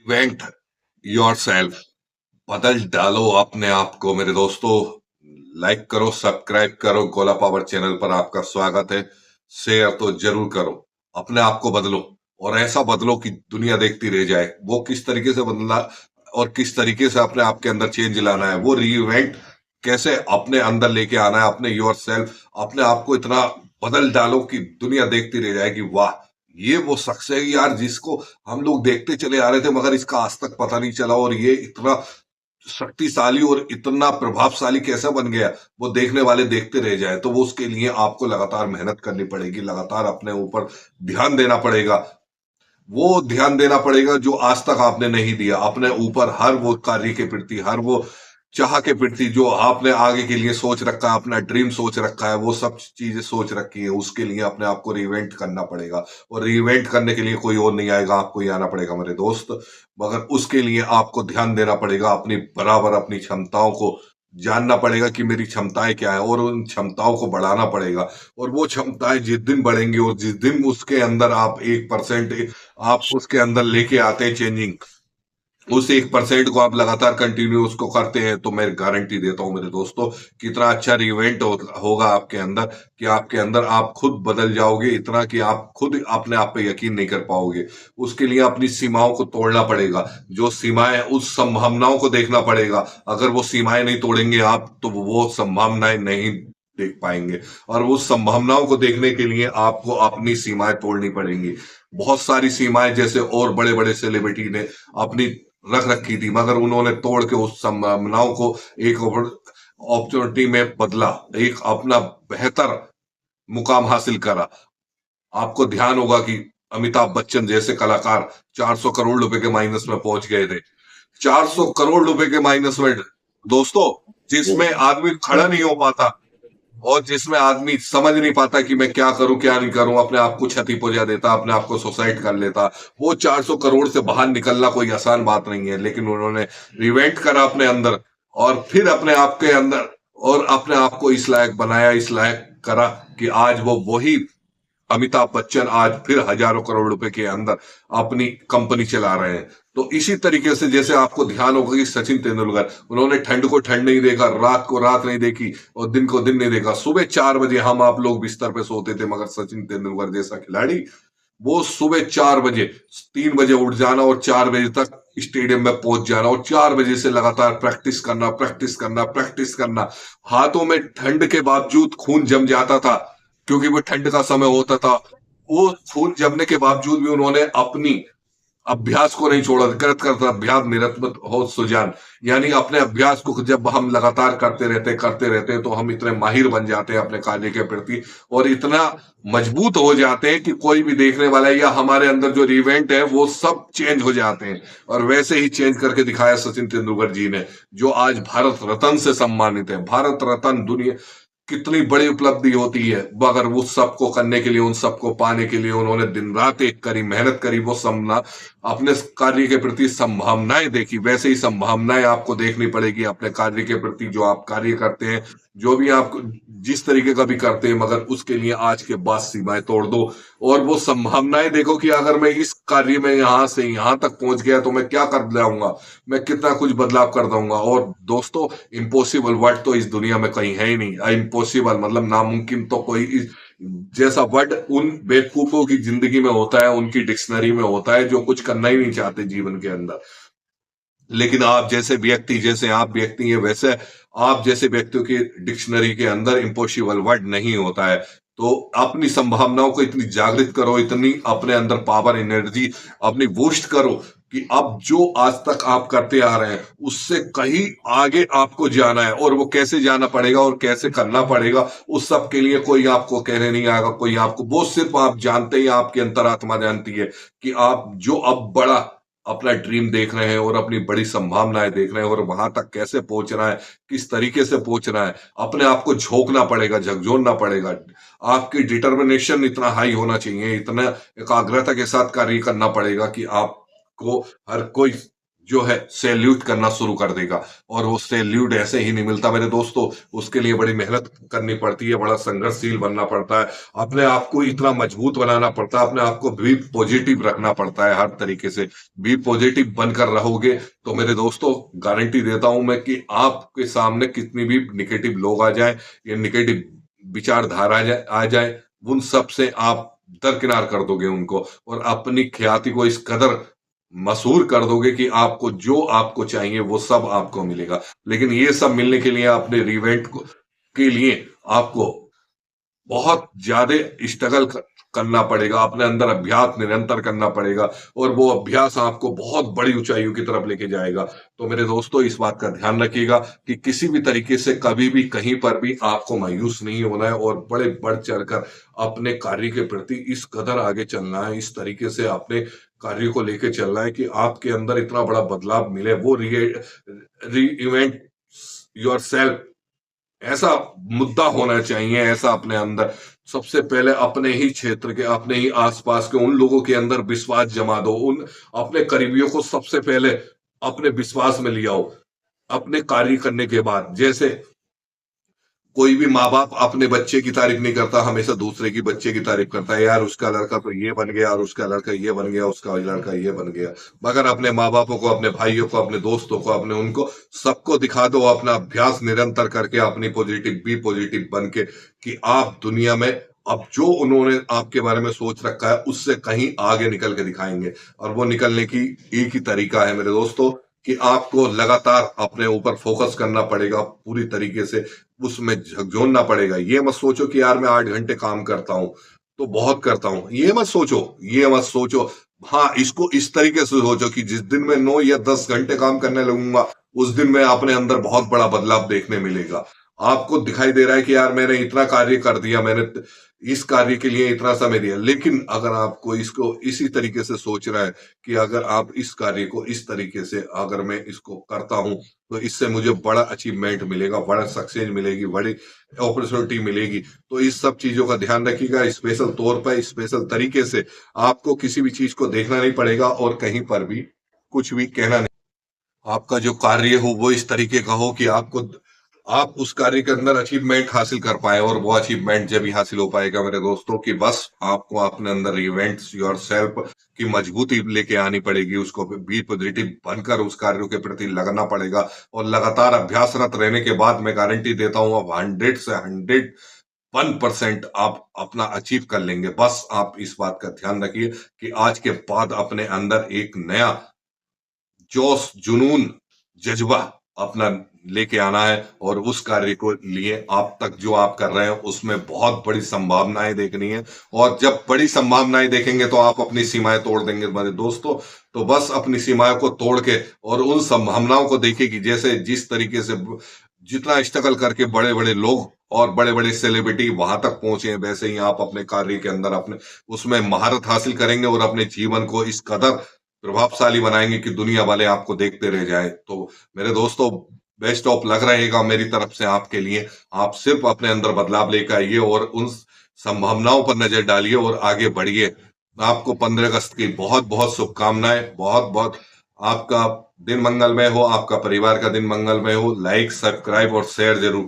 Invent yourself. बदल डालो अपने आप को मेरे दोस्तों। लाइक करो, सब्सक्राइब करो, गोला पावर चैनल पर आपका स्वागत है। शेयर तो जरूर करो। अपने आप को बदलो और ऐसा बदलो कि दुनिया देखती रह जाए। वो किस तरीके से बदलना और किस तरीके से अपने आप के अंदर चेंज लाना है, वो रीइवेंट कैसे अपने अंदर लेके आना है, अपने योर सेल्फ। अपने आप को इतना बदल डालो कि दुनिया देखती रह जाए कि वाह, ये वो शख्स है यार जिसको हम लोग देखते चले आ रहे थे मगर इसका आज तक पता नहीं चला, और ये इतना शक्तिशाली और इतना प्रभावशाली कैसा बन गया, वो देखने वाले देखते रह जाए। तो वो उसके लिए आपको लगातार मेहनत करनी पड़ेगी, लगातार अपने ऊपर ध्यान देना पड़ेगा। वो ध्यान देना पड़ेगा जो आज तक आपने नहीं दिया अपने ऊपर, हर वो कार्य के प्रति, हर वो चाह के प्रति जो आपने आगे के लिए सोच रखा है, अपना ड्रीम सोच रखा है, वो सब चीजें सोच रखी है, उसके लिए अपने आप को रिइवेंट करना पड़ेगा। और रिइवेंट करने के लिए कोई और नहीं आएगा, आपको ही आना पड़ेगा मेरे दोस्त। मगर उसके लिए आपको ध्यान देना पड़ेगा, अपनी बराबर अपनी क्षमताओं को जानना पड़ेगा कि मेरी क्षमताएं क्या है, और उन क्षमताओं को बढ़ाना पड़ेगा। और वो क्षमताएं जिस दिन बढ़ेंगी और जिस दिन उसके अंदर आप 1% आप उसके अंदर लेके आते हैं चेंजिंग, उस 1% को आप लगातार कंटिन्यू उसको करते हैं, तो मैं गारंटी देता हूं मेरे दोस्तों, कितना अच्छा इवेंट होगा आपके अंदर, कि आपके अंदर आप खुद बदल जाओगे इतना कि आप खुद अपने आप पे यकीन नहीं कर पाओगे। उसके लिए अपनी सीमाओं को तोड़ना पड़ेगा। जो सीमाएं, उस संभावनाओं को देखना पड़ेगा। अगर वो सीमाएं नहीं तोड़ेंगे आप, तो वो संभावनाएं नहीं देख पाएंगे। और उस संभावनाओं को देखने के लिए आपको अपनी सीमाएं तोड़नी पड़ेंगी। बहुत सारी सीमाएं जैसे और बड़े बड़े सेलिब्रिटी ने अपनी रख रखी थी, मगर उन्होंने तोड़ के उस संभावनाओं को एक अपॉर्चुनिटी में बदला, एक अपना बेहतर मुकाम हासिल करा। आपको ध्यान होगा कि अमिताभ बच्चन जैसे कलाकार 400 करोड़ रुपए के माइनस में पहुंच गए थे। 400 करोड़ रुपए के माइनस में दोस्तों, जिसमें आदमी खड़ा नहीं हो पाता और जिसमें आदमी समझ नहीं पाता कि मैं क्या करूं क्या नहीं करूं, अपने आप को क्षति पहुंचा देता, अपने आप को सुसाइड कर लेता। वो 400 करोड़ से बाहर निकलना कोई आसान बात नहीं है, लेकिन उन्होंने रिवेंट करा अपने अंदर, और फिर अपने आप के अंदर, और अपने आप को इस लायक बनाया, इस लायक करा कि आज वो वही अमिताभ बच्चन आज फिर हजारों करोड़ रुपए के अंदर अपनी कंपनी चला रहे हैं। तो इसी तरीके से जैसे आपको ध्यान होगा कि सचिन तेंदुलकर, उन्होंने ठंड को ठंड नहीं देखा, रात को रात नहीं देखी, और दिन को दिन नहीं देखा। सुबह 4 बजे हम आप लोग बिस्तर पे सोते थे, मगर सचिन तेंदुलकर जैसा खिलाड़ी, वो सुबह 4 बजे, 3 बजे उठ जाना और 4 बजे तक स्टेडियम में पहुंच जाना, और 4 बजे से लगातार प्रैक्टिस करना, प्रैक्टिस करना, प्रैक्टिस करना। हाथों में ठंड के बावजूद खून जम जाता था, क्योंकि वो ठंड का समय होता था। वो खून जमने के बावजूद भी उन्होंने अपनी अभ्यास को नहीं छोड़ा। करत करत अभ्यास निरत हो सुजान। यानी अपने अभ्यास को जब हम लगातार करते रहते तो हम इतने माहिर बन जाते हैं अपने कार्य के प्रति, और इतना मजबूत हो जाते हैं कि कोई भी देखने वाला है या हमारे अंदर जो इवेंट है वो सब चेंज हो जाते हैं। और वैसे ही चेंज करके दिखाया सचिन तेंदुलकर जी ने, जो आज भारत रत्न से सम्मानित है। भारत रत्न दुनिया कितनी बड़ी उपलब्धि होती है, मगर वो सबको करने के लिए, उन सबको पाने के लिए उन्होंने दिन रात एक करी, मेहनत करी। वो समना अपने कार्य के प्रति संभावनाएं देखी, वैसे ही संभावनाएं आपको देखनी पड़ेगी अपने कार्य के प्रति। जो आप कार्य करते हैं, जो भी आप जिस तरीके का भी करते हैं, मगर उसके लिए आज के बाद सीमाएं तोड़ दो, और वो संभावनाएं देखो कि अगर मैं इस कार्य में यहां से यहां तक पहुंच गया तो मैं क्या कर जाऊंगा, मैं कितना कुछ बदलाव कर दूंगा। और दोस्तों, इम्पॉसिबल वर्ड तो इस दुनिया में कहीं है ही नहीं। इम्पॉसिबल मतलब नामुमकिन तो कोई जैसा वर्ड उन बेवकूफों की जिंदगी में होता है, उनकी डिक्शनरी में होता है, जो कुछ करना ही नहीं चाहते जीवन के अंदर। लेकिन आप जैसे व्यक्ति, जैसे आप व्यक्ति हैं, वैसे आप जैसे व्यक्तियों की डिक्शनरी के अंदर इम्पॉसिबल वर्ड नहीं होता है। तो अपनी संभावनाओं को इतनी जागृत करो, इतनी अपने अंदर पावर एनर्जी अपनी बूस्ट करो कि अब जो आज तक आप करते आ रहे हैं उससे कहीं आगे आपको जाना है। और वो कैसे जाना पड़ेगा और कैसे करना पड़ेगा, उस सब के लिए कोई आपको कहने नहीं आएगा, कोई आपको, वो सिर्फ आप जानते ही, आपकी अंतरात्मा जानती है कि आप जो अब बड़ा अपना ड्रीम देख रहे हैं और अपनी बड़ी संभावनाएं देख रहे हैं, और वहां तक कैसे पहुंचना है, किस तरीके से पहुंचना है, अपने आप को झोंकना पड़ेगा, झकझोरना पड़ेगा। आपकी डिटर्मिनेशन इतना हाई होना चाहिए, इतना एकाग्रता के साथ कार्य करना पड़ेगा कि आपको हर कोई जो है सैल्यूट करना शुरू कर देगा। और वो सैल्यूट ऐसे ही नहीं मिलता मेरे दोस्तों, उसके लिए बड़ी मेहनत करनी पड़ती है, बड़ा संघर्षशील बनना पड़ता है, अपने आप को इतना मजबूत बनाना पड़ता है, अपने आप को भी पॉजिटिव रखना पड़ता है हर तरीके से। भी पॉजिटिव बनकर रहोगे तो मेरे दोस्तों गारंटी देता हूं मैं कि आपके सामने कितनी भी निगेटिव लोग आ जाए या निगेटिव विचारधारा आ जाए, उन सब से आप दरकिनार कर दोगे उनको, और अपनी ख्याति को इस कदर मशहूर कर दोगे कि आपको जो आपको चाहिए वो सब आपको मिलेगा। लेकिन ये सब मिलने के लिए अपने रिवेंट को के लिए आपको बहुत ज्यादा स्ट्रगल करना पड़ेगा, अपने अंदर अभ्यास निरंतर करना पड़ेगा, और वो अभ्यास आपको बहुत बड़ी ऊंचाइयों की तरफ लेके जाएगा। तो मेरे दोस्तों इस बात का ध्यान रखिएगा कि किसी भी तरीके से कभी भी कहीं पर भी आपको मायूस नहीं होना है, और बड़े बढ़ चढ़कर अपने कार्य के प्रति इस कदर आगे चलना है, इस तरीके से अपने कार्य को लेके चलना है कि आपके अंदर इतना बड़ा बदलाव मिले। वो री इवेंट योर सेल्फ ऐसा मुद्दा होना चाहिए, ऐसा अपने अंदर सबसे पहले अपने ही क्षेत्र के, अपने ही आसपास के उन लोगों के अंदर विश्वास जमा दो, उन अपने करीबियों को सबसे पहले अपने विश्वास में लिया आओ अपने कार्य करने के बाद। जैसे कोई भी माँ बाप अपने बच्चे की तारीफ नहीं करता, हमेशा दूसरे की बच्चे की तारीफ करता है, यार उसका लड़का तो ये बन गया, और उसका लड़का ये बन गया, उसका लड़का ये बन गया। मगर अपने माँ बापों को, अपने भाइयों को, अपने दोस्तों को, अपने उनको सबको दिखा दो अपना अभ्यास निरंतर करके, अपनी पॉजिटिव बी पॉजिटिव बन के, कि आप दुनिया में अब जो उन्होंने आपके बारे में सोच रखा है उससे कहीं आगे निकल के दिखाएंगे। और वो निकलने की एक ही तरीका है मेरे दोस्तों, कि आपको लगातार अपने ऊपर फोकस करना पड़ेगा, पूरी तरीके से उसमें झकझोरना पड़ेगा। ये मत सोचो कि यार मैं 8 घंटे काम करता हूं तो बहुत करता हूं, ये मत सोचो, ये मत सोचो। हाँ, इसको इस तरीके से सोचो कि जिस दिन मैं 9 या 10 घंटे काम करने लगूंगा उस दिन मैं अपने अंदर बहुत बड़ा बदलाव देखने मिलेगा। आपको दिखाई दे रहा है कि यार मैंने इतना कार्य कर दिया, मैंने इस कार्य के लिए इतना समय दिया, लेकिन अगर आपको इसको इसी तरीके से सोच रहा है कि अगर आप इस कार्य को इस तरीके से अगर मैं इसको करता हूं तो इससे मुझे बड़ा अचीवमेंट मिलेगा, बड़ा सक्सेस मिलेगी, बड़ी अपॉर्चुनिटी मिलेगी, तो इस सब चीजों का ध्यान रखिएगा। स्पेशल तौर पर, स्पेशल तरीके से आपको किसी भी चीज को देखना नहीं पड़ेगा, और कहीं पर भी कुछ भी कहना नहीं। आपका जो कार्य हो वो इस तरीके का हो कि आप उस कार्य के अंदर अचीवमेंट हासिल कर पाए। और वो अचीवमेंट जब ही हासिल हो पाएगा मेरे दोस्तों, कि बस आपको अपने अंदर इवेंट्स योर सेल्फ की मजबूती लेके आनी पड़ेगी, उसको बी पॉजिटिव बनकर उस कार्यों के प्रति लगना पड़ेगा, और लगातार अभ्यासरत रहने के बाद मैं गारंटी देता हूं अब 100 से 101% आप अपना अचीव कर लेंगे। बस आप इस बात का ध्यान रखिए कि आज के बाद अपने अंदर एक नया जोश, जुनून, जज्बा अपना लेके आना है, और उस कार्य को लिए आप तक जो आप कर रहे हैं उसमें बहुत बड़ी संभावनाएं देखनी है। और जब बड़ी संभावनाएं देखेंगे तो आप अपनी सीमाएं तोड़ देंगे मेरे दोस्तों। तो बस अपनी सीमाओं को तोड़ के और उन संभावनाओं को देखिए कि जैसे जिस तरीके से जितना स्ट्रगल करके बड़े बड़े लोग और बड़े बड़े सेलिब्रिटी वहां तक पहुंचे हैं, वैसे ही आप अपने कार्य के अंदर अपने उसमें महारत हासिल करेंगे, और अपने जीवन को इस कदर प्रभावशाली बनाएंगे कि दुनिया वाले आपको देखते रह जाए। तो मेरे दोस्तों बेस्ट ऑफ लक रहेगा मेरी तरफ से आपके लिए। आप सिर्फ अपने अंदर बदलाव लेकर आइए और उन संभावनाओं पर नजर डालिए और आगे बढ़िए। आपको 15 अगस्त की बहुत बहुत शुभकामनाएं, बहुत बहुत। आपका दिन मंगलमय हो, आपका परिवार का दिन मंगलमय हो। लाइक, सब्सक्राइब और शेयर जरूर करें।